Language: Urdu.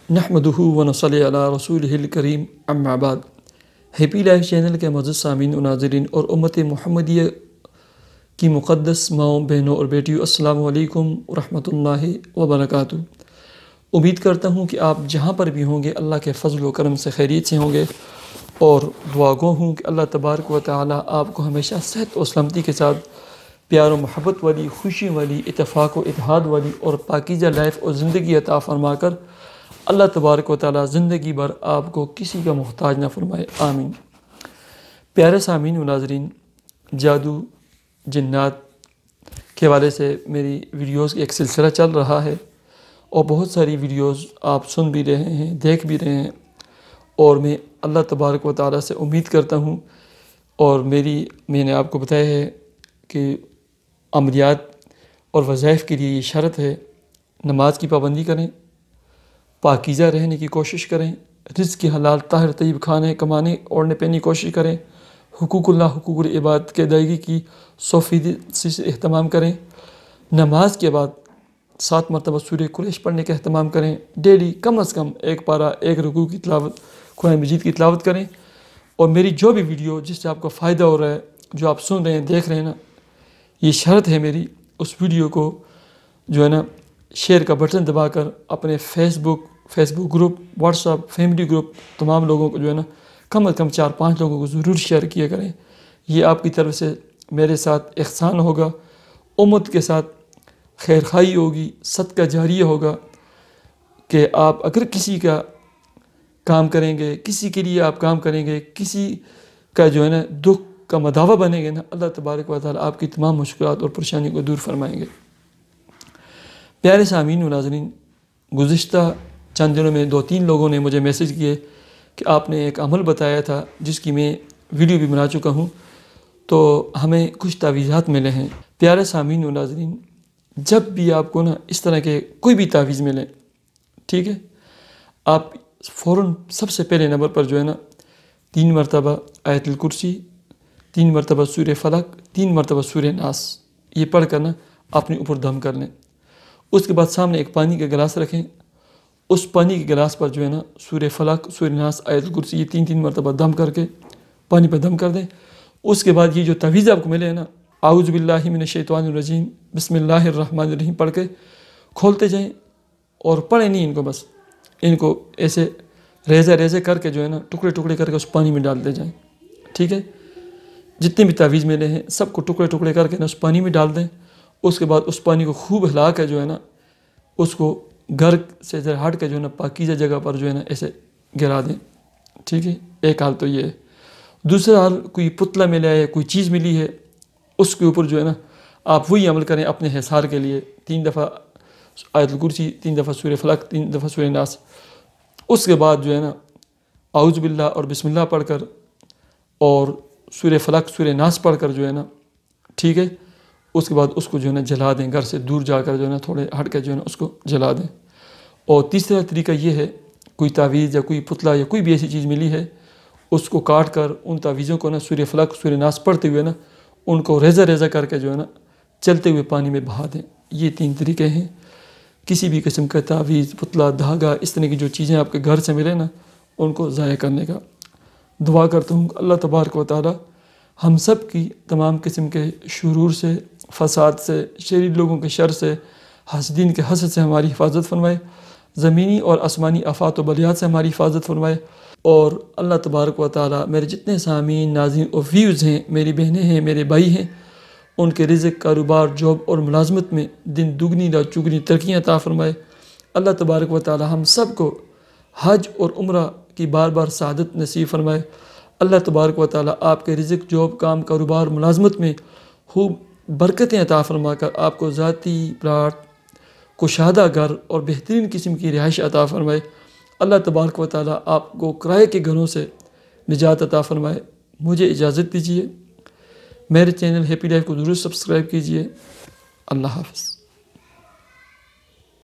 نحمدہ و نصلی علی رسولہ الکریم اما بعد۔ ہیپی لائف چینل کے معزز سامعین و ناظرین اور امت محمدیہ کی مقدس ماؤں، بہنوں اور بیٹیوں، السلام علیکم ورحمۃ اللہ وبرکاتہ۔ امید کرتا ہوں کہ آپ جہاں پر بھی ہوں گے اللہ کے فضل و کرم سے خیریت سے ہوں گے، اور دعا گو ہوں کہ اللہ تبارک و تعالی آپ کو ہمیشہ صحت و سلامتی کے ساتھ پیار و محبت والی، خوشی والی، اتفاق و اتحاد والی اور پاکیزہ لائف اور زندگی عطا فرما کر اللہ تبارک و تعالی زندگی بھر آپ کو کسی کا محتاج نہ فرمائے، آمین۔ پیارے سامعین و ناظرین، جادو، جنات کے حوالے سے میری ویڈیوز کا ایک سلسلہ چل رہا ہے، اور بہت ساری ویڈیوز آپ سن بھی رہے ہیں، دیکھ بھی رہے ہیں، اور میں اللہ تبارک و تعالی سے امید کرتا ہوں، اور میں نے آپ کو بتایا ہے کہ عملیات اور وظائف کے لیے یہ شرط ہے، نماز کی پابندی کریں، پاکیزہ رہنے کی کوشش کریں، رزق کی حلال طاہر طیب کھانے کمانے اوڑھنے پہننے کی کوشش کریں، حقوق اللہ حقوق العباد کی ادائیگی کی 100% سے اہتمام کریں، نماز کے بعد 7 مرتبہ سورہ قریش پڑھنے کا اہتمام کریں، ڈیلی کم از کم ایک پارہ ایک رکوع کی تلاوت، قرآن مجید کی تلاوت کریں، اور میری جو بھی ویڈیو جس سے آپ کو فائدہ ہو رہا ہے، جو آپ سن رہے ہیں دیکھ رہے ہیں نا، یہ شرط ہے میری، اس ویڈیو کو جو ہے نا شیئر کا بٹن دبا کر اپنے Facebook group, WhatsApp, family group, تمام لوگوں کو جو ہے نا کم از کم 4-5 لوگوں کو ضرور شیئر کیا کریں۔ یہ آپ کی طرف سے میرے ساتھ احسان ہوگا، امت کے ساتھ خیر خواہی ہوگی، صدقہ جاریہ ہوگا، کہ آپ اگر کسی کا کام کریں گے، کسی کے لیے آپ کام کریں گے، کسی کا جو ہے نا دکھ کا مداوع بنیں گے نا، اللہ تبارک و تعالی آپ کی تمام مشکلات اور پریشانی کو دور فرمائیں گے۔ پیارے سامعین و ناظرین، گزشتہ چند دنوں میں 2-3 لوگوں نے مجھے میسج کیے کہ آپ نے ایک عمل بتایا تھا جس کی میں ویڈیو بھی بنا چکا ہوں، تو ہمیں کچھ تعویذات ملے ہیں۔ پیارے سامعین و ناظرین، جب بھی آپ کو نا اس طرح کے کوئی بھی تعویذ ملے، ٹھیک ہے، آپ فوراً سب سے پہلے نمبر پر جو ہے نا 3 مرتبہ آیت الکرسی، 3 مرتبہ سورہ فلق، 3 مرتبہ سورہ ناس، یہ پڑھ کر نا اپنے اوپر دم کر لیں۔ اس کے بعد سامنے ایک پانی کا گلاس رکھیں، اس پانی کے گلاس پر جو ہے نا سورہ فلق، سورہ ناس، آیت الکرسی، یہ 3 مرتبہ دم کر کے پانی پہ دم کر دیں۔ اس کے بعد یہ جو تعویذ آپ کو ملے ہیں نا، اعوذ باللہ من الشیطان الرجیم، بسم اللہ الرحمن الرحیم پڑھ کے کھولتے جائیں، اور پڑھیں نہیں ان کو، بس ان کو ایسے ریزہ کر کے جو ہے نا ٹکڑے ٹکڑے کر کے اس پانی میں ڈالتے جائیں، ٹھیک ہے۔ جتنے بھی تعویذ ملے ہیں سب کو ٹکڑے ٹکڑے کر کے نا اس پانی میں ڈال دیں۔ اس کے بعد اس پانی کو خوب ہلا کے جو ہے نا اس کو گھر سے ذرا ہٹ کے جو ہے نا پاکیزہ جگہ پر جو ہے نا ایسے گرا دیں، ٹھیک ہے۔ ایک حال تو یہ ہے۔ دوسرا حال، کوئی پتلا ملا ہے، کوئی چیز ملی ہے، اس کے اوپر جو ہے نا آپ وہی عمل کریں اپنے حصار کے لیے، 3 دفعہ آیت الکرسی، 3 دفعہ سورہ فلق، 3 دفعہ سورہ ناس۔ اس کے بعد جو ہے نا اعوذ باللہ اور بسم اللہ پڑھ کر، اور سورہ فلق، سورہ ناس پڑھ کر جو ہے نا، ٹھیک ہے، اس کے بعد اس کو جو ہے نا جلا دیں، گھر سے دور جا کر جو ہے نا تھوڑے ہٹ کے جو ہے نا اس کو جلا دیں۔ اور تیسرا طریقہ یہ ہے، کوئی تعویذ یا کوئی پتلا یا کوئی بھی ایسی چیز ملی ہے، اس کو کاٹ کر ان تعویذوں کو نا سورہ فلق، سورہ ناس پڑھتے ہوئے نا ان کو ریزہ کر کے جو ہے نا چلتے ہوئے پانی میں بہا دیں۔ یہ 3 طریقے ہیں۔ کسی بھی قسم کا تعویذ، پتلا، دھاگا، اس طرح کی جو چیزیں آپ کے گھر سے ملے نا، ان کو ضائع کرنے کا دعا کرتا ہوں۔ اللہ تبارک و تعالی ہم سب کی تمام قسم کے شرور سے، فساد سے، شریر لوگوں کے شر سے، حاسدین کے حسد سے ہماری حفاظت فرمائے، زمینی اور آسمانی آفات و بلیات سے ہماری حفاظت فرمائے، اور اللہ تبارک و تعالی میرے جتنے سامعین، ناظرین اور ویوز ہیں، میری بہنیں ہیں، میرے بھائی ہیں، ان کے رزق، کاروبار، جاب اور ملازمت میں دن دگنی رات چگنی ترقیاں عطا فرمائے۔ اللہ تبارک و تعالی ہم سب کو حج اور عمرہ کی بار بار سعادت نصیب فرمائے۔ اللہ تبارک و تعالی آپ کے رزق، جاب، کام، کاروبار، ملازمت میں خوب برکتیں عطا فرما کر آپ کو ذاتی پلاٹ، کشادہ گھر اور بہترین قسم کی رہائش عطا فرمائے۔ اللہ تبارک و تعالی آپ کو کرائے کے گھروں سے نجات عطا فرمائے۔ مجھے اجازت دیجیے، میرے چینل ہیپی لائف کو ضرور سبسکرائب کیجیے۔ اللہ حافظ۔